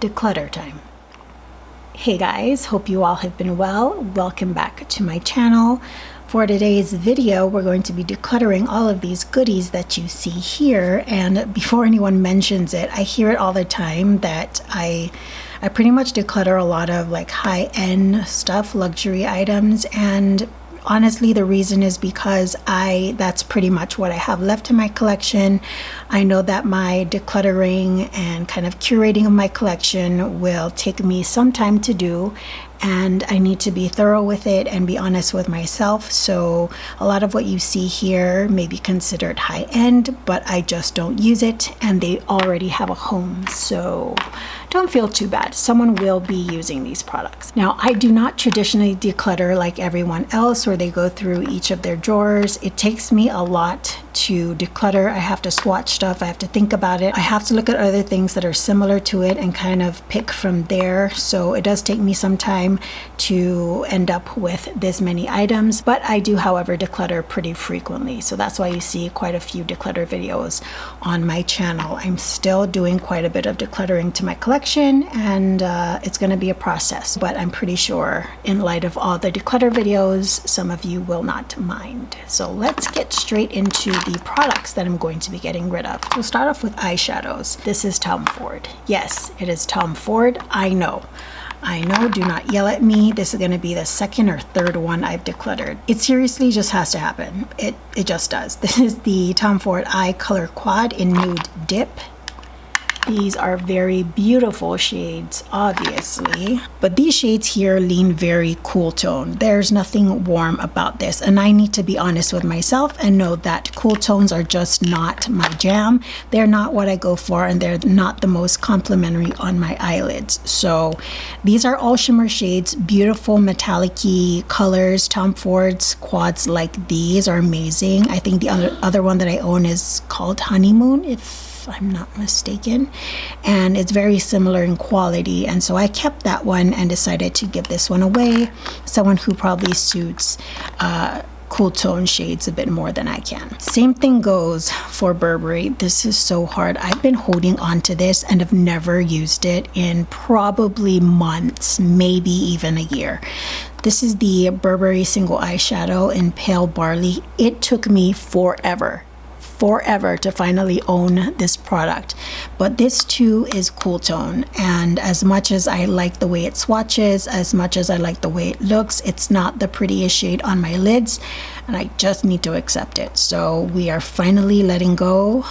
declutter time. Hey guys, hope you all have been well. Welcome back to my channel. For today's video, we're going to be decluttering all of these goodies that you see here. And before anyone mentions it, I hear it all the time that I pretty much declutter a lot of like high-end stuff, luxury items, and honestly, the reason is because that's pretty much what I have left in my collection. I know that my decluttering and kind of curating of my collection will take me some time to do, and I need to be thorough with it and be honest with myself. So a lot of what you see here may be considered high-end, but I just don't use it, and they already have a home. So don't feel too bad. Someone will be using these products. Now, I do not traditionally declutter like everyone else, where they go through each of their drawers. It takes me a lot to declutter. I have to swatch stuff. I have to think about it. I have to look at other things that are similar to it and kind of pick from there. So it does take me some time to end up with this many items, but I do, however, declutter pretty frequently. So that's why you see quite a few declutter videos on my channel. I'm still doing quite a bit of decluttering to my collection, and it's going to be a process, but I'm pretty sure in light of all the declutter videos, some of you will not mind. So let's get straight into the products that I'm going to be getting rid of. We'll start off with eyeshadows. This is Tom Ford. Yes, it is Tom Ford. I know, do not yell at me. This is going to be the second or third one I've decluttered. It seriously just has to happen. It just does. This is the Tom Ford Eye Color Quad in Nude Dip. These are very beautiful shades, obviously, but these shades here lean very cool tone. There's nothing warm about this, and I need to be honest with myself and know that cool tones are just not my jam. They're not what I go for, and they're not the most complimentary on my eyelids. So these are all shimmer shades, beautiful metallic-y colors. Tom Ford's quads like these are amazing. I think the other one that I own is called Honeymoon, if I'm not mistaken, and it's very similar in quality, and so I kept that one and decided to give this one away. Someone who probably suits cool tone shades a bit more than I can. Same thing goes for Burberry. This is so hard. I've been holding on to this and have never used it in probably months, maybe even a year. This is the Burberry single eyeshadow in Pale Barley. It took me forever to finally own this product, but this too is cool tone, and as much as I like the way it swatches, as much as I like the way it looks, it's not the prettiest shade on my lids, and I just need to accept it. So we are finally letting go.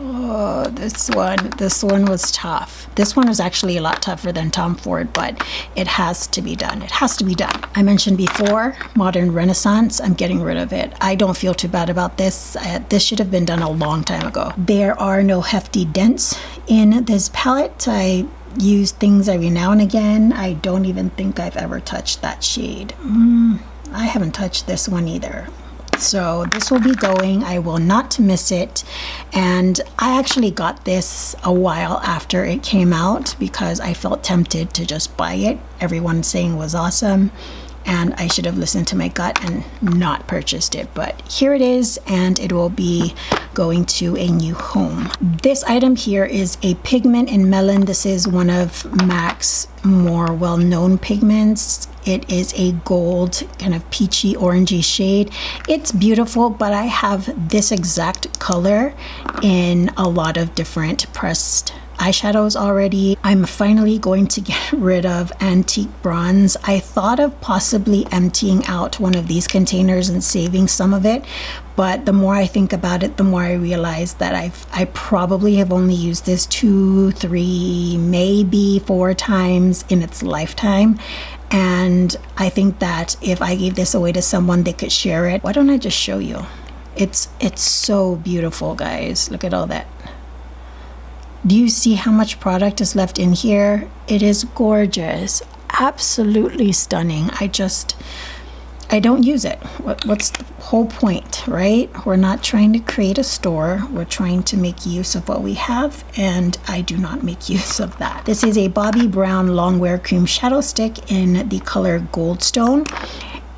Oh, this one was tough. This one was actually a lot tougher than Tom Ford, but it has to be done. It has to be done. I mentioned before, Modern Renaissance. I'm getting rid of it. I don't feel too bad about this. This should have been done a long time ago. There are no hefty dents in this palette. I use things every now and again. I don't even think I've ever touched that shade. I haven't touched this one either. So this will be going. I will not miss it, and I actually got this a while after it came out because I felt tempted to just buy it. Everyone saying it was awesome, and I should have listened to my gut and not purchased it, but here it is, and it will be going to a new home. This item here is a pigment in Melon. This is one of MAC's more well-known pigments. It is a gold, kind of peachy orangey shade. It's beautiful, but I have this exact color in a lot of different pressed eyeshadows already. I'm finally going to get rid of Antique Bronze. I thought of possibly emptying out one of these containers and saving some of it, but the more I think about it, the more I realize that I probably have only used this 2, 3, maybe 4 times in its lifetime. And I think that if I gave this away to someone, they could share it. Why don't I just show you? It's so beautiful, guys. Look at all that. Do you see how much product is left in here? It is gorgeous. Absolutely stunning. I don't use it. What's the whole point, right? We're not trying to create a store. We're trying to make use of what we have, and I do not make use of that. This is a Bobbi Brown Longwear Cream Shadow Stick in the color Goldstone,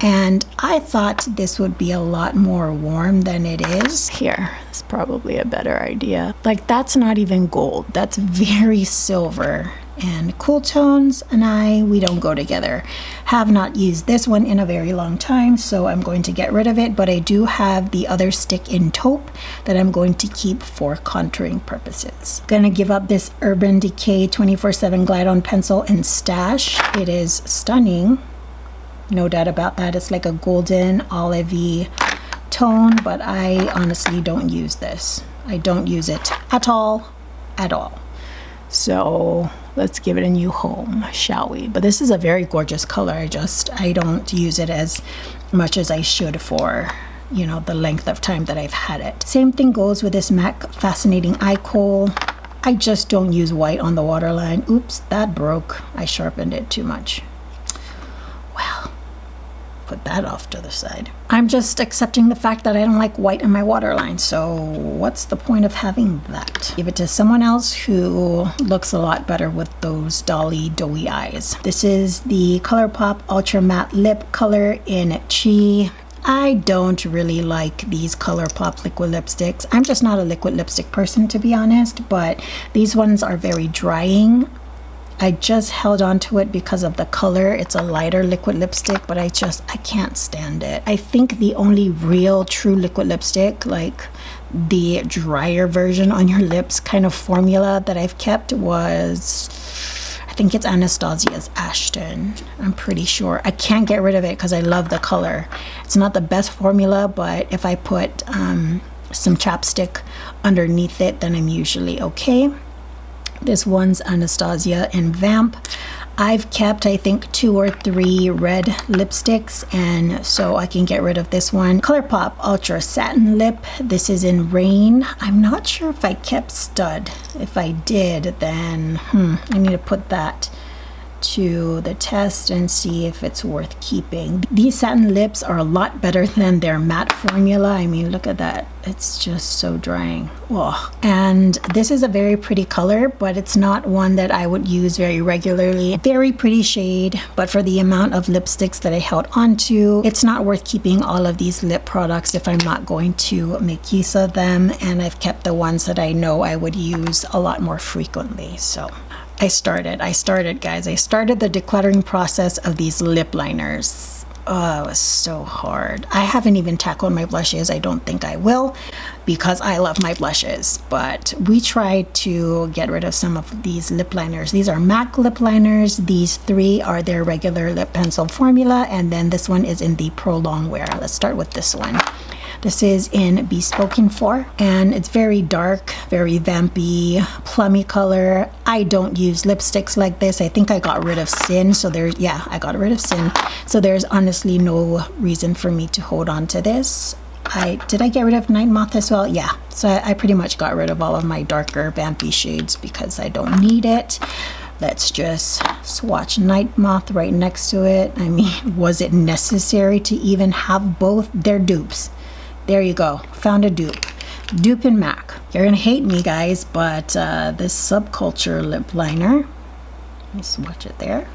and I thought this would be a lot more warm than it is. Here, it's probably a better idea. Like, that's not even gold. That's very silver. And cool tones and we don't go together. Have not used this one in a very long time, so I'm going to get rid of it, but I do have the other stick in taupe that I'm going to keep for contouring purposes. Gonna give up this Urban Decay 24/7 Glide On pencil and stash. It is stunning, no doubt about that. It's like a golden olivey tone, but I honestly don't use this. I don't use it at all. So let's give it a new home, shall we? But this is a very gorgeous color. I don't use it as much as I should for, you know, the length of time that I've had it. Same thing goes with this MAC Fascinating Eye Kohl. I just don't use white on the waterline. Oops, that broke. I sharpened it too much. Well, put that off to the side. I'm just accepting the fact that I don't like white in my waterline, so what's the point of having that? Give it to someone else who looks a lot better with those doughy eyes. This is the Colourpop Ultra Matte Lip Color in Chi. I don't really like these Colourpop liquid lipsticks. I'm just not a liquid lipstick person, to be honest, but these ones are very drying. I just held on to it because of the color. It's a lighter liquid lipstick, but I can't stand it. I think the only real true liquid lipstick, like the drier version on your lips kind of formula that I've kept was, I think it's Anastasia's Ashton. I'm pretty sure. I can't get rid of it because I love the color. It's not the best formula, but if I put some chapstick underneath it, then I'm usually okay. This one's Anastasia and Vamp. I've kept, I think, 2 or 3 red lipsticks, and so I can get rid of this one. Colourpop Ultra Satin Lip. This is in Rain. I'm not sure if I kept Stud. If I did, then I need to put that to the test and see if it's worth keeping. These satin lips are a lot better than their matte formula. I mean, look at that. It's just so drying. Oh. And this is a very pretty color, but it's not one that I would use very regularly. Very pretty shade, but for the amount of lipsticks that I held onto, it's not worth keeping all of these lip products if I'm not going to make use of them. And I've kept the ones that I know I would use a lot more frequently. So I started, guys. I started the decluttering process of these lip liners. Oh, it was so hard. I haven't even tackled my blushes. I don't think I will because I love my blushes. But we tried to get rid of some of these lip liners. These are MAC lip liners. These 3 are their regular lip pencil formula. And then this one is in the Pro Long Wear. Let's start with this one. This is in Bespoken 4, and it's very dark, very vampy, plummy color. I don't use lipsticks like this. I think I got rid of Sin, so I got rid of Sin. So there's honestly no reason for me to hold on to this. Did I get rid of Night Moth as well? Yeah, so I pretty much got rid of all of my darker vampy shades because I don't need it. Let's just swatch Night Moth right next to it. I mean, was it necessary to even have both? They're dupes. There you go, found a dupe. Dupe and MAC. You're gonna hate me, guys, but this Subculture lip liner, let me swatch it there.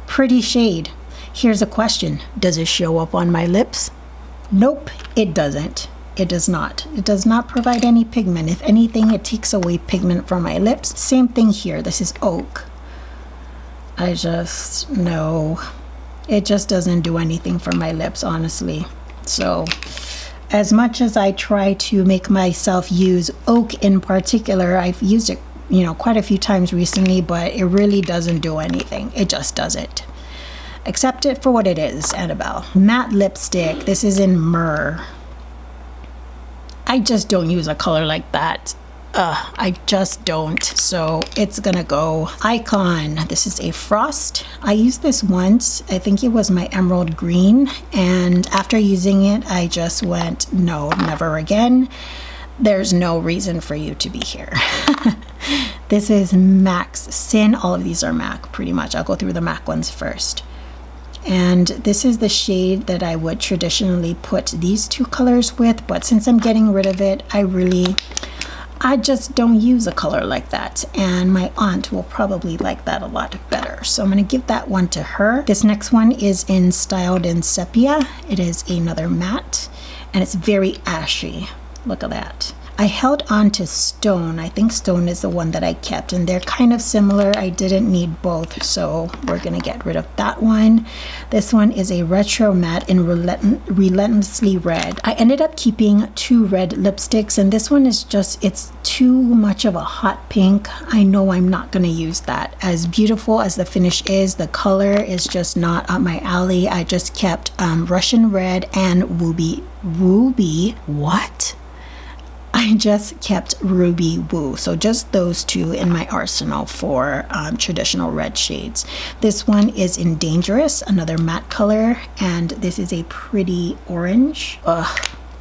Pretty shade. Here's a question. Does it show up on my lips? Nope, it doesn't. It does not. It does not provide any pigment. If anything, it takes away pigment from my lips. Same thing here. This is Oak. No. It just doesn't do anything for my lips, honestly. So as much as I try to make myself use Oak in particular, I've used it, quite a few times recently, but it really doesn't do anything. It just doesn't. Accept it for what it is, Annabelle. Matte lipstick. This is in Myrrh. I just don't use a color like that. I just don't. So it's gonna go Icon. This is a Frost. I used this once. I think it was my emerald green. And after using it, I just went, no, never again. There's no reason for you to be here. This is MAC's Sin. All of these are MAC pretty much. I'll go through the MAC ones first. And this is the shade that I would traditionally put these 2 colors with. But since I'm getting rid of it, I just don't use a color like that, and my aunt will probably like that a lot better. So I'm going to give that one to her. This next one is in Styled in Sepia. It is another matte, and it's very ashy. Look at that. I held on to Stone. I think Stone is the one that I kept, and they're kind of similar. I didn't need both, so we're gonna get rid of that one. This one is a Retro Matte in Relentlessly Red. I ended up keeping 2 red lipsticks, and this one is just, it's too much of a hot pink. I know I'm not gonna use that. As beautiful as the finish is, the color is just not up my alley. I just kept Russian Red and Ruby, what? I just kept Ruby Woo. So just those 2 in my arsenal for traditional red shades. This one is in Dangerous, another matte color, and this is a pretty orange.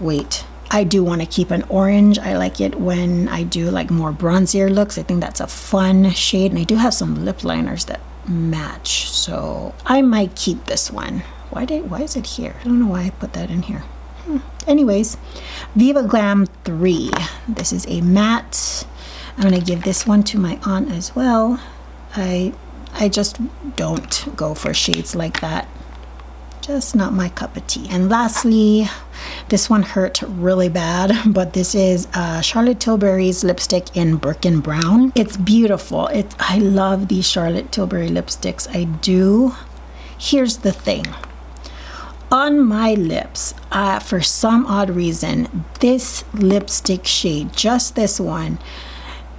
Wait. I do want to keep an orange. I like it when I do like more bronzier looks. I think that's a fun shade, and I do have some lip liners that match, so I might keep this one. Why is it here? I don't know why I put that in here. Anyways, Viva Glam 3. This is a matte. I'm gonna give this one to my aunt as well. I just don't go for shades like that. Just not my cup of tea. And lastly, this one hurt really bad, but this is Charlotte Tilbury's lipstick in Birkin Brown. It's beautiful. I love these Charlotte Tilbury lipsticks. I do. Here's the thing. On my lips, for some odd reason, this lipstick shade, just this one,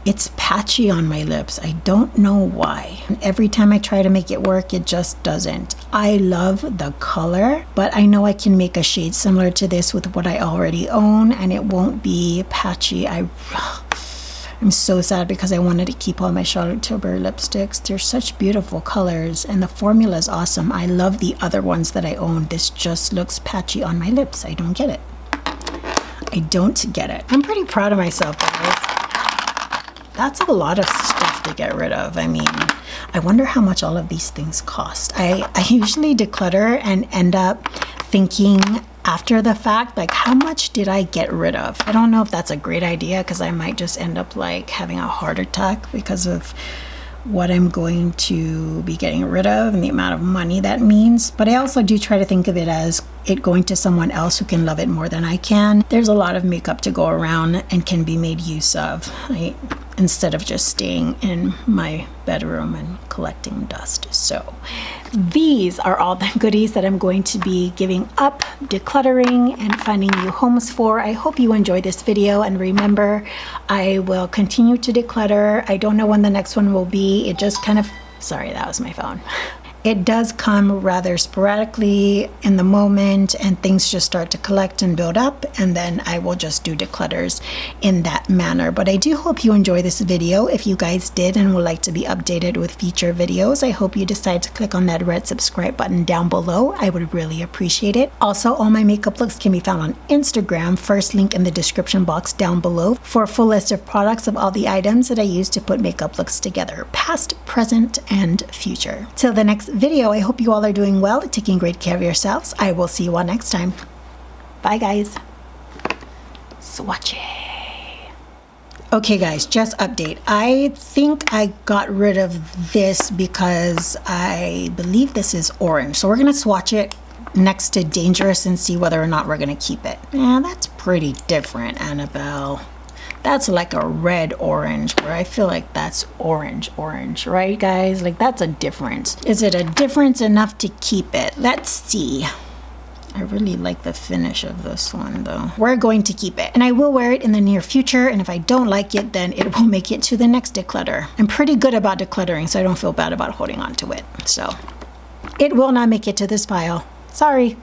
it's patchy on my lips. I don't know why. And every time I try to make it work, it just doesn't. I love the color, but I know I can make a shade similar to this with what I already own, and it won't be patchy. I'm so sad because I wanted to keep all my Charlotte Tilbury lipsticks. They're such beautiful colors, and the formula is awesome. I love the other ones that I own. This just looks patchy on my lips. I don't get it. I don't get it. I'm pretty proud of myself, guys. That's a lot of stuff to get rid of. I mean, I wonder how much all of these things cost. I usually declutter and end up thinking after the fact, like, how much did I get rid of? I don't know if that's a great idea, because I might just end up like having a heart attack because of what I'm going to be getting rid of and the amount of money that means. But I also do try to think of it as it going to someone else who can love it more than I can. There's a lot of makeup to go around and can be made use of, right? Instead of just staying in my bedroom and collecting dust. So these are all the goodies that I'm going to be giving up, decluttering, and finding new homes for. I hope you enjoyed this video, and remember, I will continue to declutter. I don't know when the next one will be. It just kind of, sorry, that was my phone. It does come rather sporadically in the moment, and things just start to collect and build up, and then I will just do declutters in that manner. But I do hope you enjoy this video. If you guys did and would like to be updated with future videos, I hope you decide to click on that red subscribe button down below. I would really appreciate it. Also, all my makeup looks can be found on Instagram. First link in the description box down below for a full list of products of all the items that I use to put makeup looks together, past, present, and future. Till the next video, I hope you all are doing well, taking great care of yourselves. I will see you all next time. Bye, guys. Swatchy. Okay, guys, just update. I think I got rid of this because I believe this is orange. So we're going to swatch it next to Dangerous and see whether or not we're going to keep it. Yeah, that's pretty different, Annabelle. That's like a red orange, where I feel like that's orange, right, guys? Like, that's a difference. Is it a difference enough to keep it? Let's see. I really like the finish of this one, though. We're going to keep it, and I will wear it in the near future, and if I don't like it, then it will make it to the next declutter. I'm pretty good about decluttering, so I don't feel bad about holding on to it. So it will not make it to this pile. Sorry.